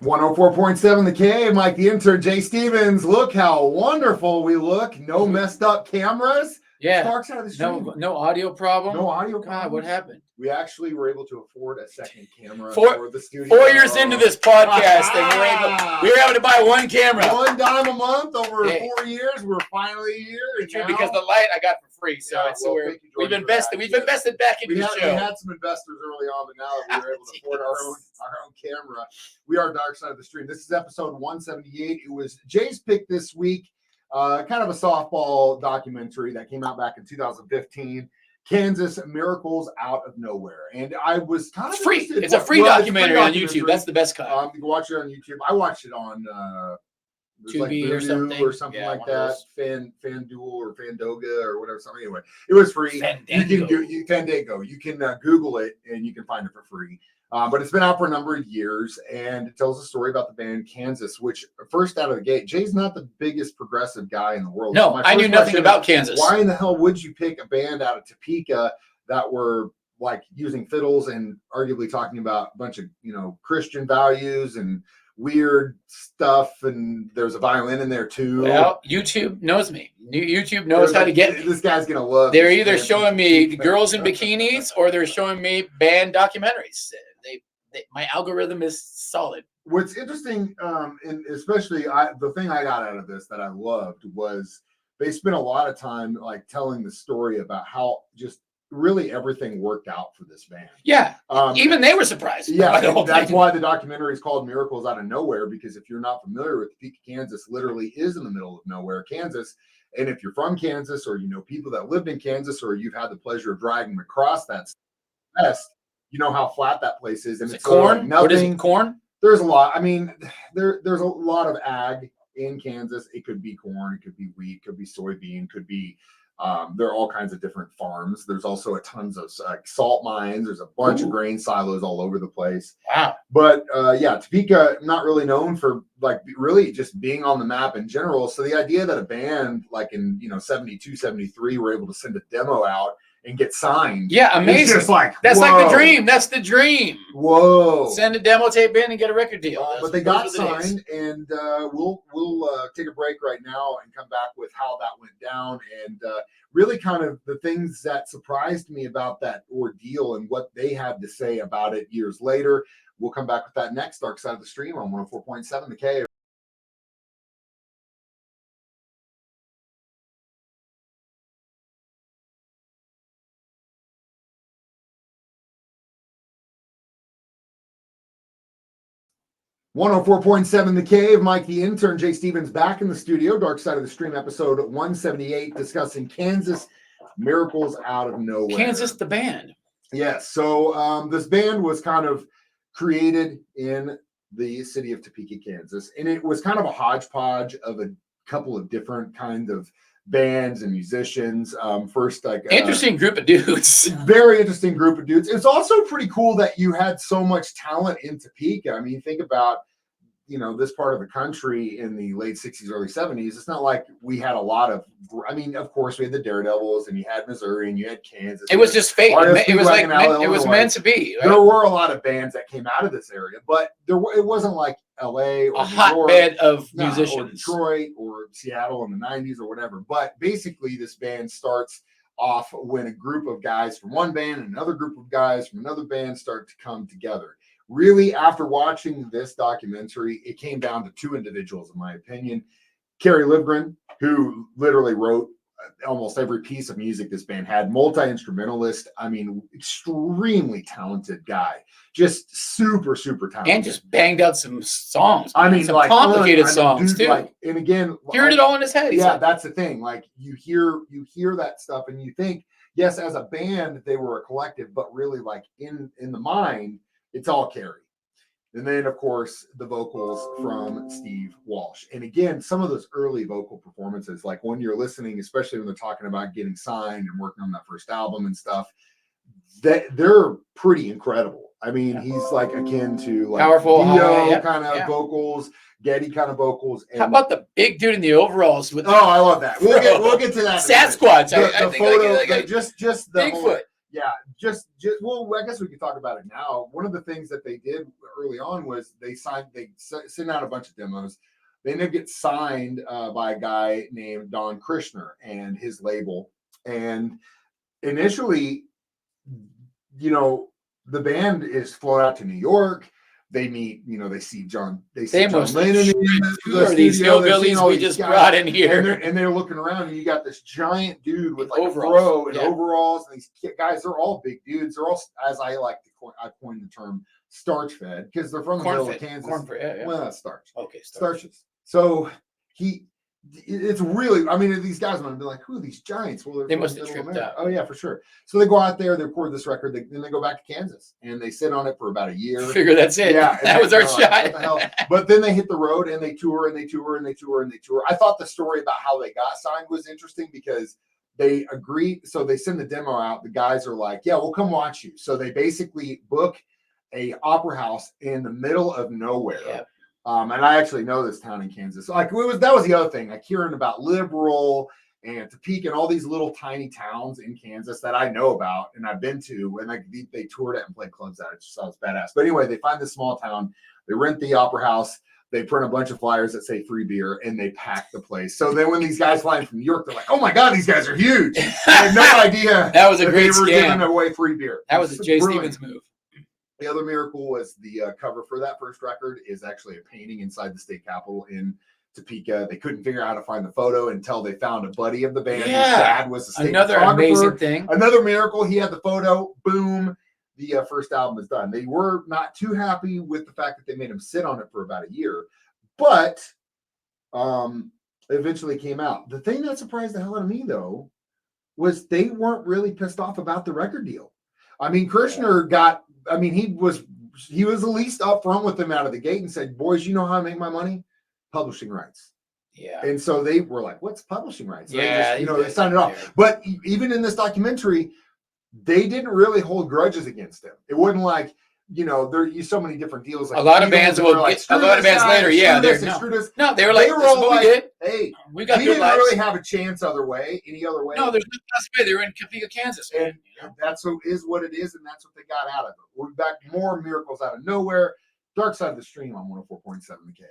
104.7 The Cave, Mike the Intern, Jay Stevens. Look how wonderful we look. No messed up cameras. Yeah. Dark side of the stream. No audio problem. No audio God, problem. what happened? We actually were able to afford a second camera for the studio. 4 years into this podcast, we were able to buy one camera. $1 a month over 4 years. We're finally here. True, because the light I got for free. So we've invested back into the show. We had some investors early on, but now that we were able to afford our own camera, we are Dark Side of the Stream. This is episode 178. It was Jay's pick this week. Kind of a softball documentary that came out back in 2015. Kansas Miracles Out of Nowhere. And I was kind of free. It's a free documentary on YouTube. That's the best kind. You can watch it on YouTube. I watched it on Tubi like or something like that. FanDuel or Fandoga or whatever. Something. Anyway, it was free. Fandango. You can Google it and you can find it for free. But it's been out for a number of years, and it tells a story about the band Kansas, which first out of the gate, Jay's not the biggest progressive guy in the world. No, I knew nothing about Kansas. Why in the hell would you pick a band out of Topeka that were like using fiddles and arguably talking about a bunch of, Christian values and weird stuff, and there's a violin in there too? Well, YouTube knows me. YouTube knows how to get me. This guy's gonna love. They're either showing me girls in bikinis or they're showing me band documentaries. My algorithm is solid. What's interesting, and especially the thing I got out of this that I loved was they spent a lot of time like telling the story about how just really everything worked out for this band. Yeah, even they were surprised. Yeah, that's why the documentary is called Miracles Out of Nowhere, because if you're not familiar with Topeka, Kansas, literally is in the middle of nowhere, Kansas. And if you're from Kansas, or you know people that lived in Kansas, or you've had the pleasure of driving across that west, you know how flat that place is. And it's corn. Nothing. What is it? Corn. There's a lot. I mean, there's a lot of ag in Kansas. It could be corn, it could be wheat, it could be soybean, could be. There are all kinds of different farms. There's also tons of salt mines. There's a bunch of grain silos all over the place. Wow. But Topeka, not really known for really just being on the map in general. So the idea that a band like in 72, 73 were able to send a demo out and get signed. Yeah, amazing. Just like that's like the dream. That's the dream. Whoa. Send a demo tape in and get a record deal. But they got signed, and we'll take a break right now and come back with how that went down and really kind of the things that surprised me about that ordeal and what they had to say about it years later. We'll come back with that next. Dark Side of the Stream on 104.7 The Cave. .7 The Cave, Mike the Intern, Jay Stevens back in the studio. Dark Side of the Stream episode 178, discussing Kansas Miracles Out of Nowhere. Kansas, the band. Yes. So this band was kind of created in the city of Topeka, Kansas, and it was kind of a hodgepodge of a couple of different kinds of bands and musicians. First, interesting group of dudes. Very interesting group of dudes. It's also pretty cool that you had so much talent in Topeka. I mean, think about this part of the country in the late 60s, early 70s. It's not like we had a lot of. I mean, of course, we had the Daredevils, and you had Missouri, and you had Kansas. It was just fate. It was like it was meant to be. Right? There were a lot of bands that came out of this area, but it wasn't like LA or a hotbed of musicians, or Detroit or Seattle in the 90s or whatever. But basically, this band starts off when a group of guys from one band and another group of guys from another band start to come together. Really, after watching this documentary, it came down to two individuals, in my opinion. Kerry Livgren, who literally wrote almost every piece of music this band had, multi-instrumentalist. I mean, extremely talented guy, just super, super talented, and just banged out some songs. I mean, some complicated songs too. And again, hearing it all in his head. Yeah, that's the thing. Like you hear that stuff, and you think, yes, as a band they were a collective, but really, like in the mind, it's all Kerry. And then, of course, the vocals from Steve Walsh. And again, some of those early vocal performances, like when you're listening, especially when they're talking about getting signed and working on that first album and stuff, they're pretty incredible. I mean, he's like akin to like powerful Dio kind of vocals, Getty kind of vocals. And how about the big dude in the overalls? I love that. We'll get to that. Sasquatch. The photo, just the Bigfoot. Yeah, well, I guess we could talk about it now. One of the things that they did early on was they sent out a bunch of demos. They ended up get signed by a guy named Don Krishner and his label. And initially, the band is flown out to New York. They meet, they see John must Lennon in who the are these studio. They're seeing hillbillies all we these just guys, brought in here? and they're looking around, and you got this giant dude with In like overalls. a fro and Yeah. overalls. And these guys, they're all big dudes. They're all, as I like to I coined the term, starch fed, because they're from the middle of Kansas. Yeah. Well, that's starch. Okay, Starches. So it's really, I mean, these guys might be like, who are these giants? Well, they must have tripped out. Oh yeah, for sure. So they go out there, they record this record, then they go back to Kansas and they sit on it for about a year. Figure that's it. Yeah, that was our shot. What the hell? But then they hit the road and they tour and they tour and they tour and they tour. I thought the story about how they got signed was interesting because they agreed. So they send the demo out. The guys are like, yeah, we'll come watch you. So they basically book a opera house in the middle of nowhere. Yeah. And I actually know this town in Kansas. Like that was the other thing. Like hearing about Liberal and Topeka and all these little tiny towns in Kansas that I know about and I've been to, and like they toured it and played clubs at. It just sounds badass. But anyway, they find this small town. They rent the opera house. They print a bunch of flyers that say free beer, and they pack the place. So then when these guys fly in from New York, they're like, "Oh my god, these guys are huge!" I had no idea that was a great they were scam. giving away free beer. That was a Jay Stevens move. The other miracle was the cover for that first record is actually a painting inside the state capitol in Topeka. They couldn't figure out how to find the photo until they found a buddy of the band. Yeah. His dad was the state Another photographer. amazing thing. Another miracle. He had the photo. Boom. The first album is done. They were not too happy with the fact that they made him sit on it for about a year, but eventually came out. The thing that surprised the hell out of me, though, was they weren't really pissed off about the record deal. I mean, Kirshner he was the least upfront with them out of the gate and said, "Boys, you know how I make my money? Publishing rights." Yeah. And so they were like, "What's publishing rights?" Yeah. They signed it off. But even in this documentary, they didn't really hold grudges against him. It wasn't like, there so many different deals. Like a lot of bands will get a lot of bands later. Yeah, they were like, all like, "Hey, we got we good didn't lives. really have a chance any other way." No, there's no best way. They were in Topeka, Kansas. And that's what it is, and that's what they got out of it. We're back, more miracles out of nowhere. Dark Side of the Stream on 104.7 McKay.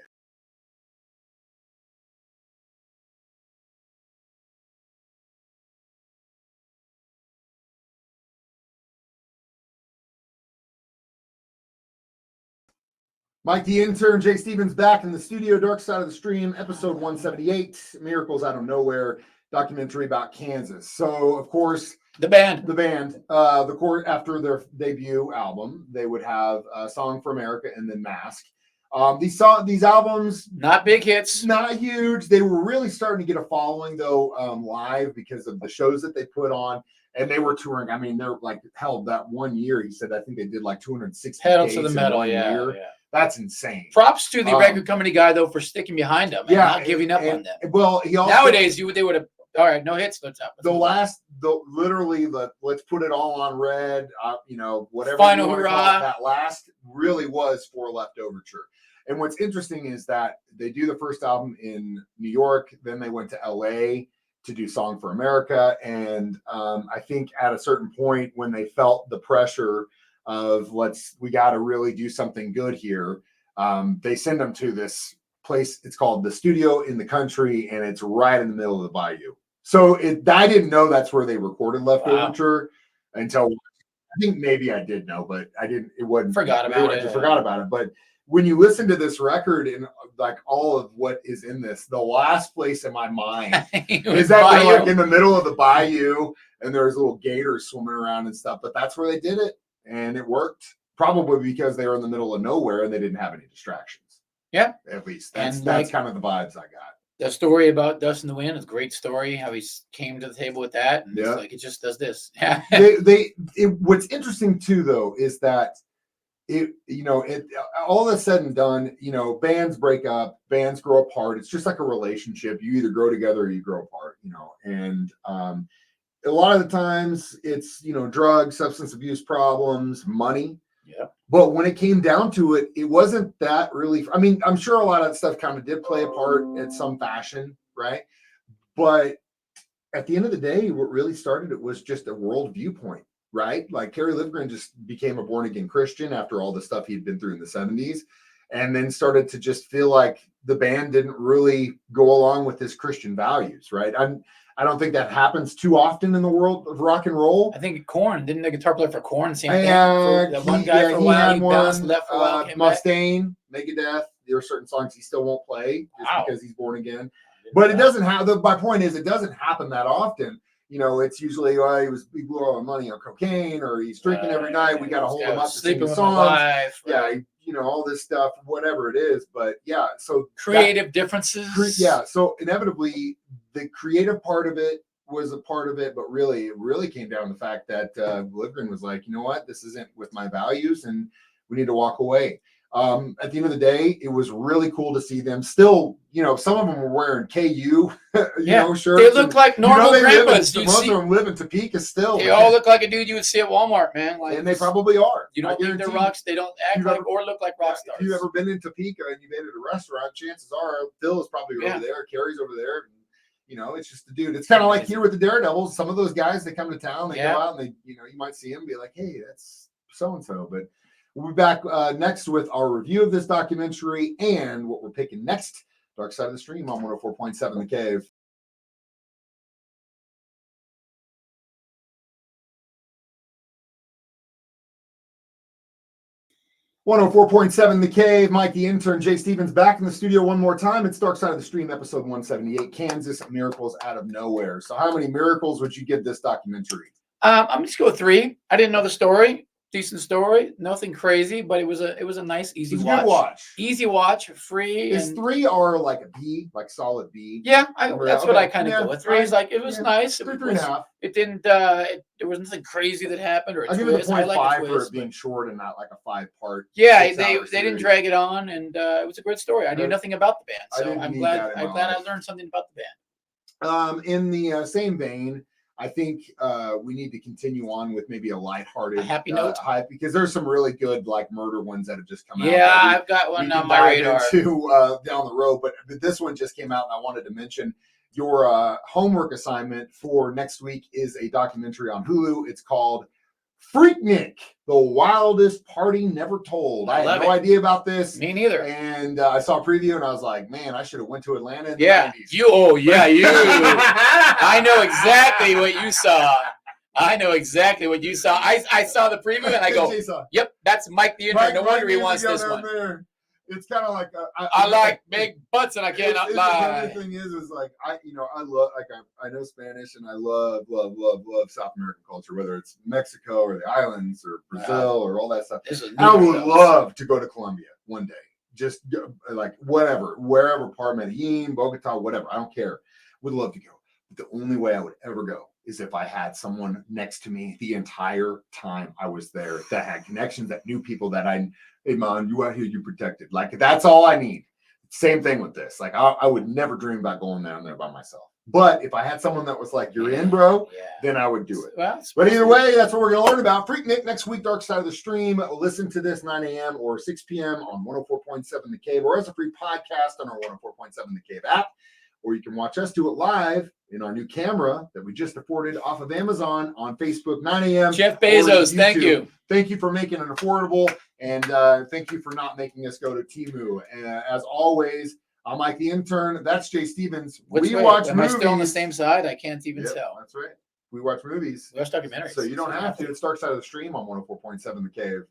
Mike the Intern, Jay Stevens back in the studio. Dark Side of the Stream, episode 178, Miracles Out of Nowhere, documentary about Kansas. So, of course, the band, the court after their debut album, they would have a Song for America and then Mask. These albums, not big hits, not huge. They were really starting to get a following though, live because of the shows that they put on. And they were touring. I mean, they're like held that 1 year. He said, I think they did like 260 pedal days to the metal. Yeah. That's insane. Props to the record company guy though for sticking behind them and not giving up on them. Well, he also nowadays they would have. All right, no hits. Let's let's put it all on red. Whatever. Final hurrah. That last really was For Left Overture. And what's interesting is that they do the first album in New York, then they went to LA to do Song for America. And I think at a certain point when they felt the pressure of we got to really do something good here, they send them to this place. It's called The Studio in the Country, and it's right in the middle of the bayou. So I didn't know that's where they recorded Left Overture until I think maybe I did know, but I didn't. It wasn't. Forgot about it. But when you listen to this record and like all of what is in this, the last place in my mind is that they're like in the middle of the bayou and there's little gators swimming around and stuff. But that's where they did it, and it worked. Probably because they were in the middle of nowhere and they didn't have any distractions. Yeah, at least that's kind of the vibes I got. The story about Dust in the Wind is a great story. How he came to the table with that, and it's like it just does this. Yeah. What's interesting too, though, is that all that's said and done, bands break up, bands grow apart. It's just like a relationship. You either grow together or you grow apart. And a lot of the times it's drugs, substance abuse problems, money. Yeah. But when it came down to it, it wasn't that really. I mean, I'm sure a lot of that stuff kind of did play a part in some fashion, right? But at the end of the day, what really started it was just a world viewpoint. right? Like Kerry Livgren just became a born again Christian after all the stuff he'd been through in the 70s, and then started to just feel like the band didn't really go along with his Christian values, right? I don't think that happens too often in the world of rock and roll. I think Korn, didn't the guitar player for Korn, same thing? That One guy for a while, he bounced one, left for a while, came back. Mustaine, Megadeth. There are certain songs he still won't play just Wow. because he's born again. But it doesn't have. My point is, it doesn't happen that often. You know, it's usually he blew all the money on cocaine, or he's drinking every night. We got to hold him up to sing the songs. Yeah, you know, all this stuff, whatever it is. But yeah, so creative differences. Yeah, so inevitably, the creative part of it was a part of it, but really, it really came down to the fact that Livgren was like, you know what, this isn't with my values, and we need to walk away. At the end of the day, it was really cool to see them still. You know, some of them were wearing KU, you know, shirts. They look like normal grandpas. Most of them live in Topeka still. They all look like a dude you would see at Walmart, man. Like, and they probably are. You don't think they're rocks. They don't act like or look like rock stars. If you've ever been in Topeka and you've ate at a restaurant, chances are Phil is probably over there. Carrie's over there. You know, it's just the dude. It's kind of like here with the Daredevils. Some of those guys, they come to town, they go out, and they, you know, you might see them, be like, hey, that's so and so. But we'll be back next with our review of this documentary and what we're picking next. Dark Side of the Stream on 104.7 The Cave. "104.7 The Cave." Mike the Intern, Jay Stevens back in the studio one more time. It's Dark Side of the Stream, episode 178, Kansas Miracles Out of Nowhere. So how many miracles would you give this documentary? I'm just going 3. I didn't know the story. Decent story, nothing crazy, but it was a nice, easy watch. Easy watch, free. Is 3 or like a B, like solid B? Yeah, that's what I kind of go with. 3 is like, it was nice. 3.5. It didn't. There was nothing crazy that happened, or I give it a 0.5 for it being short and not like a 5-part. Yeah, they didn't drag it on, and it was a great story. I knew nothing about the band, so I'm glad I learned something about the band. In the same vein, I think we need to continue on with maybe a lighthearted, happy note, because there's some really good like murder ones that have just come out. Yeah, I've got one on my radar down the road, but this one just came out, and I wanted to mention your homework assignment for next week is a documentary on Hulu. It's called Freaknik, the wildest party never told. I had no idea about this. Me neither. And I saw a preview and I was like, man, I should have went to Atlanta in the 90s. You. I know exactly what you saw. I saw the preview and I go, yep, that's Mike the Intern. No wonder he wants this one. There. It's kind of like I like big butts and I cannot lie. The thing is like I know Spanish and I love South American culture, whether it's Mexico or the islands or Brazil or all that stuff. I would love to go to Colombia one day. Just like whatever, wherever, part Medellin, Bogota, whatever. I don't care. Would love to go. But the only way I would ever go is if I had someone next to me the entire time I was there that had connections, that knew people that hey man, you out here, you protected. Like that's all I need. Same thing with this. Like I would never dream about going down there by myself. But if I had someone that was like, you're in, bro, then I would do it. Well, but either way, that's what we're going to learn about. Freaknik next week, Dark Side of the Stream. Listen to this 9 a.m. or 6 p.m. on 104.7 The Cave, or as a free podcast on our 104.7 The Cave app. Or you can watch us do it live in our new camera that we just afforded off of Amazon on Facebook, 9 a.m. Jeff Bezos, thank you. Thank you for making it affordable, and thank you for not making us go to Temu. As always, I'm Mike the Intern. That's Jay Stevens. We watch movies. Am I still on the same side? I can't even tell. That's right. We watch movies. We watch documentaries. So you don't have to. It's Dark Side of the Stream on 104.7 The Cave.